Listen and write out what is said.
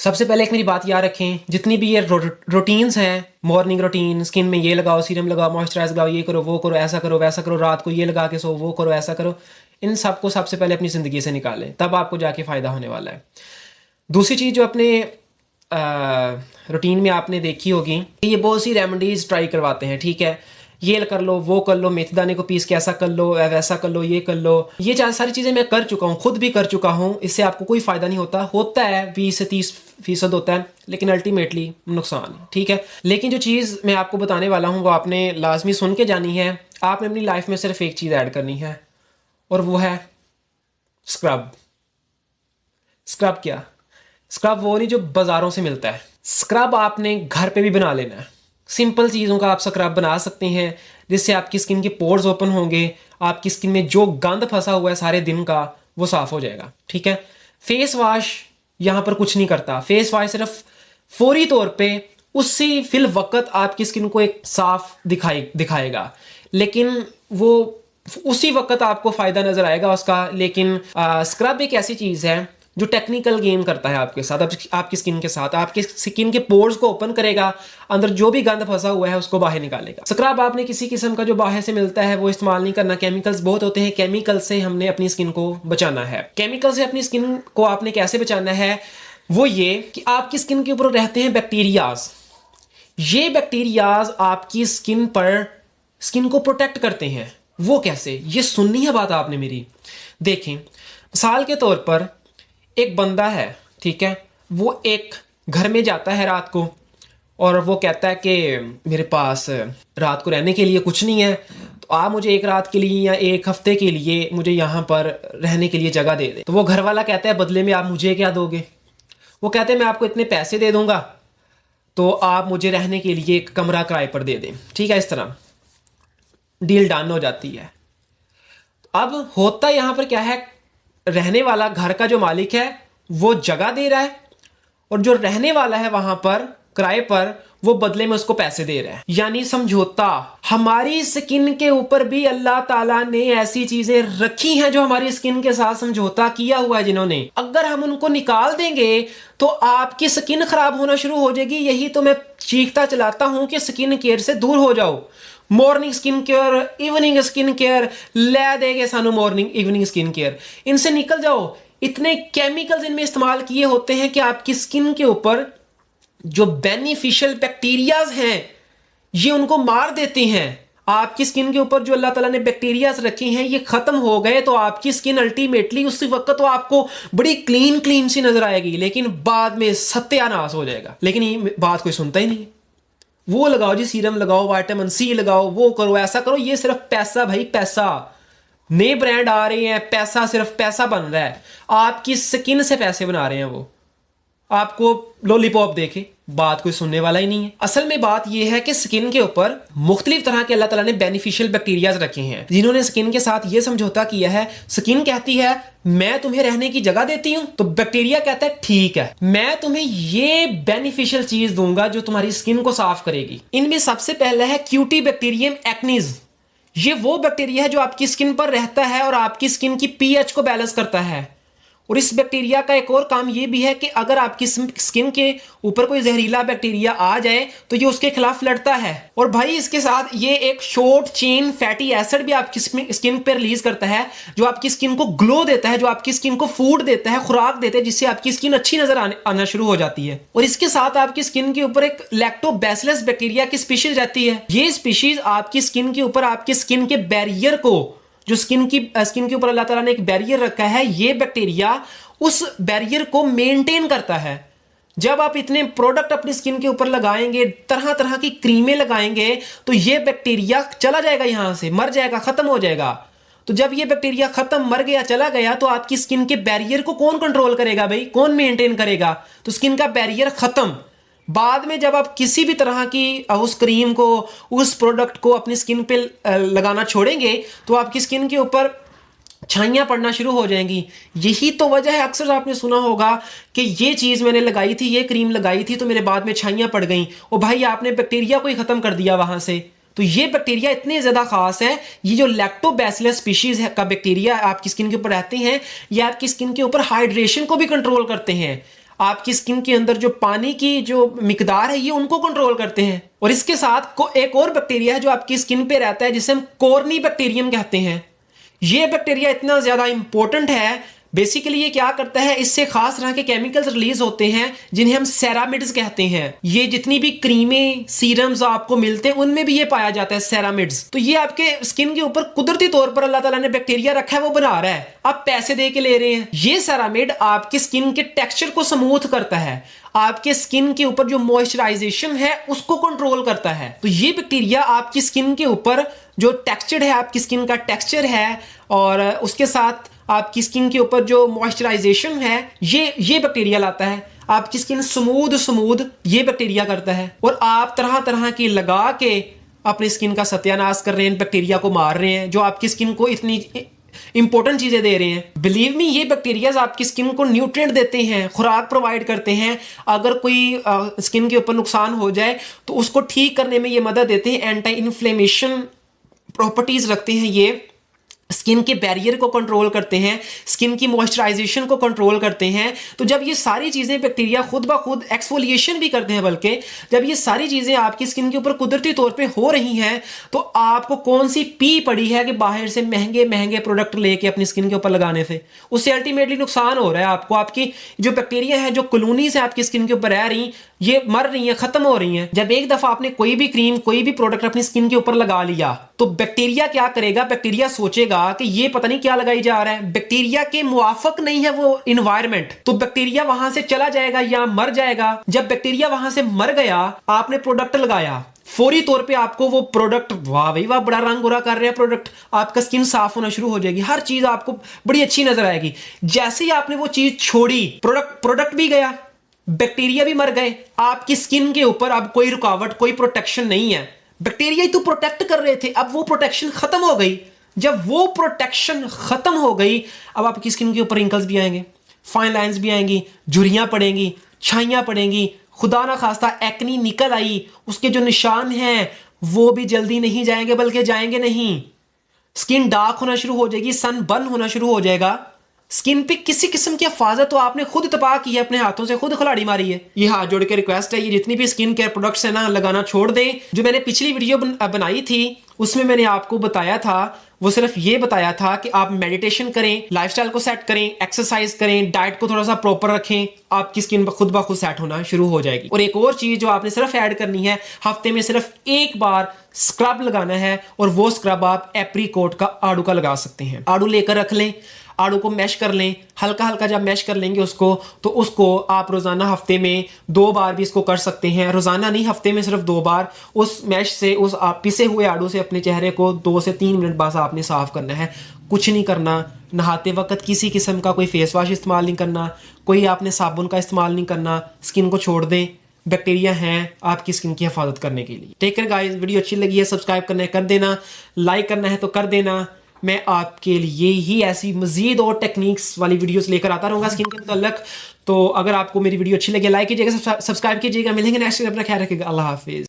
सबसे पहले एक मेरी बात याद रखें, जितनी भी ये रूटीन्स हैं, मॉर्निंग रूटीन, स्किन में ये लगाओ, सीरम लगाओ, मॉइस्चराइज लगाओ, ये करो, वो करो, ऐसा करो, वैसा करो, रात को ये लगा के सो, वो करो, ऐसा करो, इन सबको सबसे पहले अपनी ज़िंदगी से निकालें, तब आपको जाके फ़ायदा होने वाला है। दूसरी चीज़ जो अपने रूटीन में आपने देखी होगी, ये बहुत सी रेमेडीज़ ट्राई करवाते हैं, ठीक है, ये कर लो, वो कर लो, मेथी दाने को पीस के ऐसा कर लो, वैसा कर लो, ये कर लो। ये सारी चीज़ें मैं कर चुका हूँ, खुद भी कर चुका हूँ। इससे आपको कोई फ़ायदा नहीं होता है 20 से 30% होता है, लेकिन अल्टीमेटली नुकसान है, ठीक है। लेकिन जो चीज़ मैं आपको बताने वाला हूँ वो आपने लाजमी सुन के जानी है। आपने अपनी लाइफ में सिर्फ एक चीज़ ऐड करनी है, और वो है स्क्रब। स्क्रब क्या? स्क्रब वो नहीं जो बाज़ारों से मिलता है। स्क्रब आपने घर पे भी बना लेना है। सिंपल चीज़ों का आप स्क्रब बना सकते हैं, जिससे आपकी स्किन के पोर्स ओपन होंगे, आपकी स्किन में जो गंद फंसा हुआ है सारे दिन का वो साफ़ हो जाएगा, ठीक है। फेस वॉश यहाँ पर कुछ नहीं करता। फेस वॉश सिर्फ फौरी तौर पे उसी फिल वक्त आपकी स्किन को एक साफ दिखाएगा, लेकिन वो उसी वक्त आपको फ़ायदा नज़र आएगा उसका। लेकिन स्क्रब एक ऐसी चीज़ है जो टेक्निकल गेम करता है आपके साथ, आपकी स्किन के साथ, आपकी स्किन के पोर्स को ओपन करेगा, अंदर जो भी गंद फंसा हुआ है उसको बाहर निकालेगा। स्क्रब आपने किसी किस्म का जो बाहर से मिलता है वो इस्तेमाल नहीं करना। केमिकल्स बहुत होते हैं, केमिकल से हमने अपनी स्किन को बचाना है। केमिकल से अपनी स्किन को आपने कैसे बचाना है, वो ये कि आपकी स्किन के ऊपर रहते हैं बैक्टीरियाज। ये बैक्टीरियाज आपकी स्किन को प्रोटेक्ट करते हैं। वो कैसे, ये सुननी है बात आपने मेरी। देखें, मिसाल के तौर पर एक बंदा है, ठीक है, वो एक घर में जाता है रात को और वो कहता है कि मेरे पास रात को रहने के लिए कुछ नहीं है, तो आप मुझे एक रात के लिए या एक हफ्ते के लिए मुझे यहाँ पर रहने के लिए जगह दे दे। तो वो घर वाला कहता है बदले में आप मुझे क्या दोगे? वो कहते हैं मैं आपको इतने पैसे दे दूंगा तो आप मुझे रहने के लिए एक कमरा किराए पर दे दें, ठीक है। इस तरह डील डन हो जाती है। अब होता यहाँ पर क्या है, रहने वाला घर का जो मालिक है वो जगह दे रहा है, और जो रहने वाला है वहां पर किराए पर वो बदले में उसको पैसे दे रहा है, यानी समझौता। हमारी स्किन के ऊपर भी अल्लाह ताला ने ऐसी चीजें रखी हैं जो हमारी स्किन के साथ समझौता किया हुआ है जिन्होंने। अगर हम उनको निकाल देंगे तो आपकी स्किन खराब होना शुरू हो जाएगी। यही तो मैं चीखता चलाता हूं कि स्किन केयर से दूर हो जाओ। Morning skin care, evening skin care ले देंगे सानू, मॉर्निंग इवनिंग स्किन केयर, इनसे निकल जाओ। इतने केमिकल्स इनमें इस्तेमाल किए होते हैं कि आपकी स्किन के ऊपर जो बेनिफिशियल बैक्टीरियाज हैं ये उनको मार देते हैं। आपकी स्किन के ऊपर जो अल्लाह ताला ने बैक्टीरियाज रखे हैं ये खत्म हो गए तो आपकी स्किन अल्टीमेटली उसी वक्त तो आपको बड़ी क्लीन सी नजर आएगी, लेकिन बाद में सत्यानाश हो जाएगा। लेकिन ये बात कोई सुनता ही नहीं है। वो लगाओ जी, सीरम लगाओ, विटामिन सी लगाओ, वो करो, ऐसा करो। ये सिर्फ पैसा भाई, पैसा। नए ब्रांड आ रहे हैं, पैसा, सिर्फ पैसा बन रहा है। आपकी स्किन से पैसे बना रहे हैं वो, आपको लॉलीपॉप देके। बात कोई सुनने वाला ही नहीं है। असल में बात यह है कि स्किन के ऊपर मुख्तलिफ तरह के अल्लाह ताला ने बेनिफिशियल बैक्टीरियाज रखे हैं जिन्होंने स्किन के साथ यह समझौता किया है। स्किन कहती है मैं तुम्हें रहने की जगह देती हूं, तो बैक्टीरिया कहता है ठीक है, मैं तुम्हें ये बेनिफिशियल चीज दूंगा जो तुम्हारी स्किन को साफ करेगी। इनमें सबसे पहला है क्यूटी बैक्टीरियम एक्निज। ये वो बैक्टीरिया है जो आपकी स्किन पर रहता है और आपकी स्किन की पीएच को बैलेंस करता है। और इस बैक्टीरिया का एक और काम ये भी है कि अगर आपकी स्किन के ऊपर कोई जहरीला बैक्टीरिया आ जाए तो ये उसके खिलाफ लड़ता है। और भाई इसके साथ ये एक शॉर्ट चेन फैटी एसिड भी आपकी स्किन पर रिलीज करता है, जो आपकी स्किन को ग्लो देता है, जो आपकी स्किन को फूड देता है, खुराक देता है, जिससे आपकी स्किन अच्छी नजर आना शुरू हो जाती है। और इसके साथ आपकी स्किन के ऊपर एक लैक्टोबैसिलस बैक्टीरिया की स्पीशीज रहती है। ये स्पीशीज आपकी स्किन के ऊपर, आपकी स्किन के बैरियर को, जो स्किन के ऊपर अल्लाह ताला ने एक बैरियर रखा है, ये बैक्टीरिया उस बैरियर को मेंटेन करता है। जब आप इतने प्रोडक्ट अपनी स्किन के ऊपर लगाएंगे, तरह तरह की क्रीमें लगाएंगे, तो ये बैक्टीरिया चला जाएगा, यहां से मर जाएगा, खत्म हो जाएगा। तो जब ये बैक्टीरिया खत्म, मर गया, चला गया, तो आपकी स्किन के बैरियर को कौन कंट्रोल करेगा भाई, कौन मेंटेन करेगा? तो स्किन का बैरियर खत्म। बाद में जब आप किसी भी तरह की उस क्रीम को, उस प्रोडक्ट को अपनी स्किन पे लगाना छोड़ेंगे तो आपकी स्किन के ऊपर छाइयाँ पड़ना शुरू हो जाएंगी। यही तो वजह है, अक्सर आपने सुना होगा कि ये चीज़ मैंने लगाई थी, ये क्रीम लगाई थी तो मेरे बाद में छाइयाँ पड़ गई। और भाई आपने बैक्टीरिया को ही ख़त्म कर दिया वहाँ से। तो ये बैक्टीरिया इतने ज़्यादा ख़ास है, ये जो लैक्टोबैसिलस स्पीशीज़ है का बैक्टीरिया आपकी स्किन के ऊपर रहते हैं, ये आपकी स्किन के ऊपर हाइड्रेशन को भी कंट्रोल करते हैं। आपकी स्किन के अंदर जो पानी की जो मिकदार है ये उनको कंट्रोल करते हैं। और इसके साथ एक और बैक्टीरिया है जो आपकी स्किन पे रहता है, जिसे हम कोर्नी बैक्टीरियम कहते हैं। ये बैक्टीरिया इतना ज्यादा इंपॉर्टेंट है। बेसिकली ये क्या करता है, इससे खास तरह के केमिकल्स रिलीज होते हैं जिन्हें हम सेरामिड्स कहते हैं। ये जितनी भी क्रीमें सीरम्स आपको मिलते हैं उनमें भी ये पाया जाता है, सेरामिड्स। तो ये आपके स्किन के ऊपर कुदरती तौर पर अल्लाह ताला ने बैक्टीरिया रखा है, वो बना रहा है, आप पैसे दे के ले रहे हैं। ये सेरामिड आपकी स्किन के टेक्सचर को स्मूथ करता है, आपके स्किन के ऊपर जो मॉइस्चराइजेशन है उसको कंट्रोल करता है। तो ये बैक्टीरिया आपकी स्किन के ऊपर जो टेक्सचर है, आपकी स्किन का टेक्सचर है, और उसके साथ आपकी स्किन के ऊपर जो मॉइस्चराइजेशन है, ये बैक्टीरिया लाता है। आपकी स्किन स्मूथ ये बैक्टीरिया करता है। और आप तरह तरह की लगा के अपनी स्किन का सत्यानाश कर रहे हैं, बैक्टीरिया को मार रहे हैं जो आपकी स्किन को इतनी इंपॉर्टेंट चीजें दे रहे हैं। बिलीव मी, ये बैक्टीरियाज आपकी स्किन को न्यूट्रिएंट देते हैं, खुराक प्रोवाइड करते हैं। अगर कोई स्किन के ऊपर नुकसान हो जाए तो उसको ठीक करने में ये मदद देते हैं। एंटी इन्फ्लेमेशन प्रॉपर्टीज रखते हैं, ये स्किन के बैरियर को कंट्रोल करते हैं, स्किन की मॉइस्चराइजेशन को कंट्रोल करते हैं। तो जब ये सारी चीजें बैक्टीरिया खुद ब खुद एक्सफोलिएशन भी करते हैं, बल्कि जब ये सारी चीजें आपकी स्किन के ऊपर कुदरती तौर पे हो रही हैं, तो आपको कौन सी पी पड़ी है कि बाहर से महंगे महंगे प्रोडक्ट लेके अपनी स्किन के ऊपर लगाने से उससे अल्टीमेटली नुकसान हो रहा है आपको। आपकी जो बैक्टीरिया है, जो कॉलोनीज है आपकी स्किन के ऊपर रह रही, ये मर रही है, खत्म हो रही है। जब एक दफा आपने कोई भी क्रीम, कोई भी प्रोडक्ट अपनी स्किन के ऊपर लगा लिया, तो बैक्टीरिया क्या करेगा, बैक्टीरिया सोचेगा कि ये पता नहीं क्या लगाई जा रहा है। बैक्टीरिया के मुआफक नहीं है वो इन्वायरमेंट, तो बैक्टीरिया वहां से चला जाएगा या मर जाएगा। जब बैक्टीरिया वहां से मर गया, आपने प्रोडक्ट लगाया, फौरी तौर पे आपको वो प्रोडक्ट, वाह भाई वाह, बड़ा रंग गोरा कर रहा है प्रोडक्ट, आपका स्किन साफ होना शुरू हो जाएगी, हर चीज आपको बड़ी अच्छी नजर आएगी। जैसे ही आपने वो चीज छोड़ी, प्रोडक्ट भी गया, बैक्टीरिया भी मर गए, आपकी स्किन के ऊपर अब कोई रुकावट, कोई प्रोटेक्शन नहीं है। बैक्टीरिया ही तो प्रोटेक्ट कर रहे थे, अब वो प्रोटेक्शन खत्म हो गई। जब वो प्रोटेक्शन खत्म हो गई, अब आपकी स्किन के ऊपर रिंकल्स भी आएंगे, फाइन लाइंस भी आएंगी, झुर्रियां पड़ेंगी, छाइयां पड़ेंगी, खुदा ना खास्ता एक्नी निकल आई, उसके जो निशान हैं वो भी जल्दी नहीं जाएंगे, बल्कि जाएंगे नहीं। स्किन डार्क होना शुरू हो जाएगी, सन बर्न होना शुरू हो जाएगा। स्किन पे किसी किस्म की हिफाजत तो आपने खुद तबाह की है, अपने हाथों से खुद खिलाड़ी मारी है। ये हाथ जोड़ के रिक्वेस्ट है, ये जितनी भी स्किन केयर प्रोडक्ट्स है ना, लगाना छोड़ दें। जो मैंने पिछली वीडियो बनाई थी उसमें मैंने आपको बताया था, वो सिर्फ ये बताया था कि आप मेडिटेशन करें, लाइफस्टाइल को सेट करें, एक्सरसाइज करें, डाइट को थोड़ा सा प्रॉपर रखें, आपकी स्किन खुद ब खुद सेट होना शुरू हो जाएगी। और एक और चीज जो आपने सिर्फ ऐड करनी है, हफ्ते में सिर्फ एक बार स्क्रब लगाना है, और वो स्क्रब आप एप्रीकोट का आड़ू का लगा सकते हैं। आड़ू लेकर रख लें, आड़ू को मैश कर लें, हल्का हल्का जब मैश कर लेंगे उसको, तो उसको आप रोजाना हफ्ते में 2 बार भी इसको कर सकते हैं। रोजाना नहीं, हफ्ते में सिर्फ 2 बार उस मैश से, उस आप पिसे हुए आड़ू से अपने चेहरे को 2 से 3 मिनट बाद आपने साफ करना है। कुछ नहीं करना, नहाते वक्त किसी किस्म का कोई फेस वॉश इस्तेमाल नहीं करना, कोई आपने साबुन का इस्तेमाल नहीं करना। स्किन को छोड़ दें, बैक्टीरिया हैं आपकी स्किन की हिफाजत करने के लिए। टेक केयर गाइस, वीडियो अच्छी लगी है सब्सक्राइब करना है कर देना, लाइक करना है तो कर देना। मैं आपके लिए ही ऐसी मजीद और टेक्निक्स वाली वीडियोस लेकर आता रहूंगा स्किन के मुताल्लिक। तो अगर आपको मेरी वीडियो अच्छी लगी, लाइक कीजिएगा, सब्सक्राइब कीजिएगा। मिलेंगे नेक्स्ट, अपना ख्याल रखिएगा। अल्लाह हाफिज।